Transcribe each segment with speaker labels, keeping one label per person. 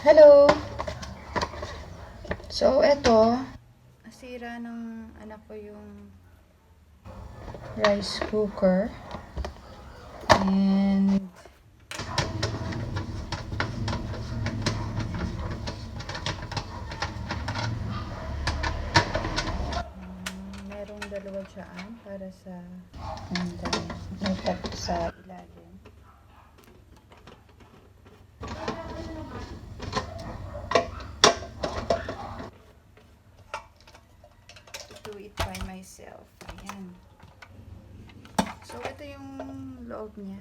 Speaker 1: Hello! So, eto, nasira ng anak ko yung rice cooker. And, merong dalawa dyan para sa, and then, may tatlo sa ilalim. Do it by myself. Ayan. So, ito yung loob niya.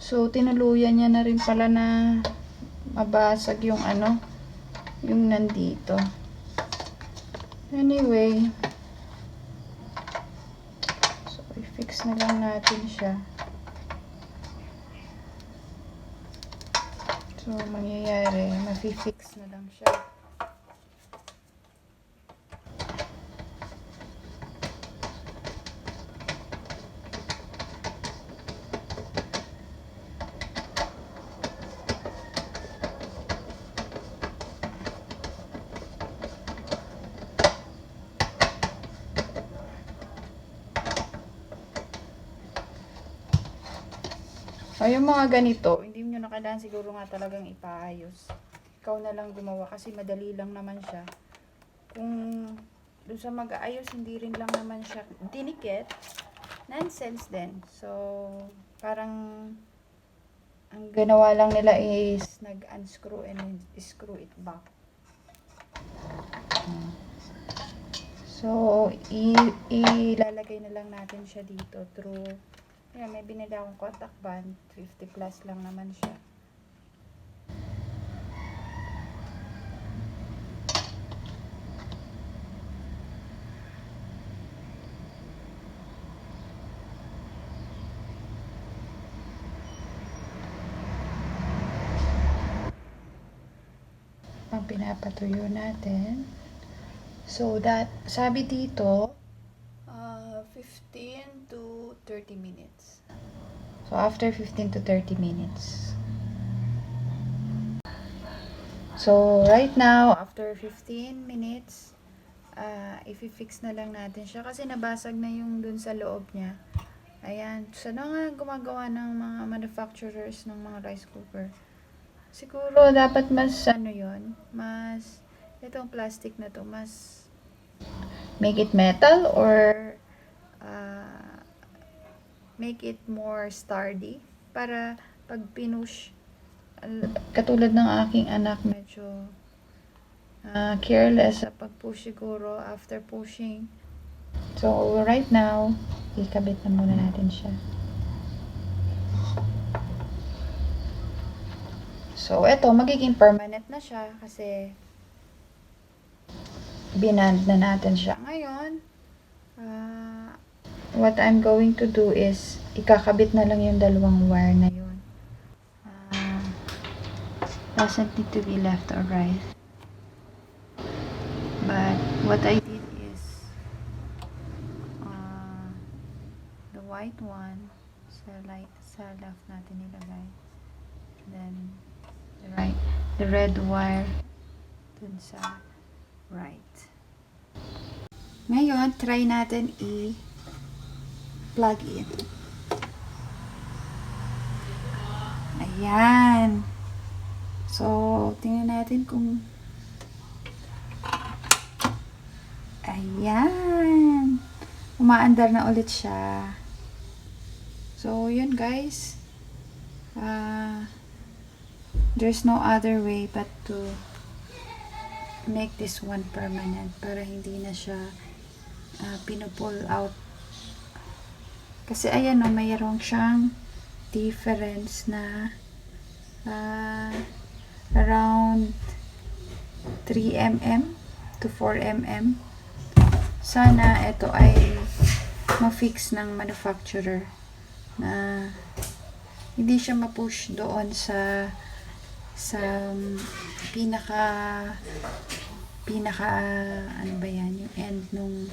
Speaker 1: So, tinuluyan niya na rin pala na mabasag yung yung nandito. Anyway, so, i-fix na lang natin siya. So, mangyayari, mafi-fix na lang siya. O, yung mga ganito, hindi nyo na kailangan siguro nga talagang ipaayos. Ikaw na lang gumawa kasi madali lang naman siya. Kung doon sa mag-aayos, hindi rin lang naman siya dinikit. Nonsense din. So, parang ang ginawa lang nila is nag-unscrew and screw it back. So, ilalagay na lang natin siya dito through, ayan, may binili akong contact band, 50 plus lang naman siya. Ang pinapatuyo natin. So that, sabi dito, 15 to 30 minutes. So after 15 to 30 minutes. So right now, after 15 minutes, i-fix na lang natin siya kasi nabasag na yung dun sa loob niya. Ayan. So ano nga gumagawa ng mga manufacturers ng mga rice cooker? Siguro dapat mas yun, mas itong plastic na to, mas make it metal or make it more sturdy para pag pinush, katulad ng aking anak, medyo careless sa pag-push siguro after pushing. So right now, ikabit na muna natin siya. So, eto, magiging permanent na siya kasi binand na natin siya. Ngayon, what I'm going to do is, ikakabit na lang yung dalawang wire na yun. Doesn't need to be left or right. But, what I did is, the white one, sa left natin nilagay. Then, the red wire dun sa right. Ngayon, try natin i-plug in. Ayan. So, tingnan natin kung ayan. Umaandar na ulit siya. So, yun guys. There's no other way but to make this one permanent para hindi na siya pinupull out. Kasi ayan o, mayroong siyang difference na around 3 mm to 4 mm. Sana ito ay ma-fix ng manufacturer na hindi siya ma-push doon sa pinaka ano ba yan, yung end nung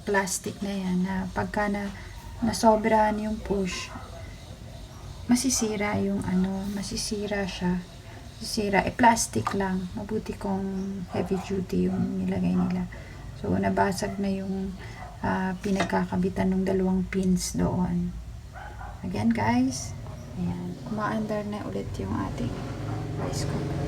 Speaker 1: plastic na yan, na pagka nasobrahan yung push, masisira yung ano, masisira siya. Masisira, plastic lang. Mabuti kung heavy duty yung nilagay nila. So, nabasag na yung pinagkakabitan ng dalawang pins doon. Again, guys, ayan, umaandar na ulit yung ating rice cooker.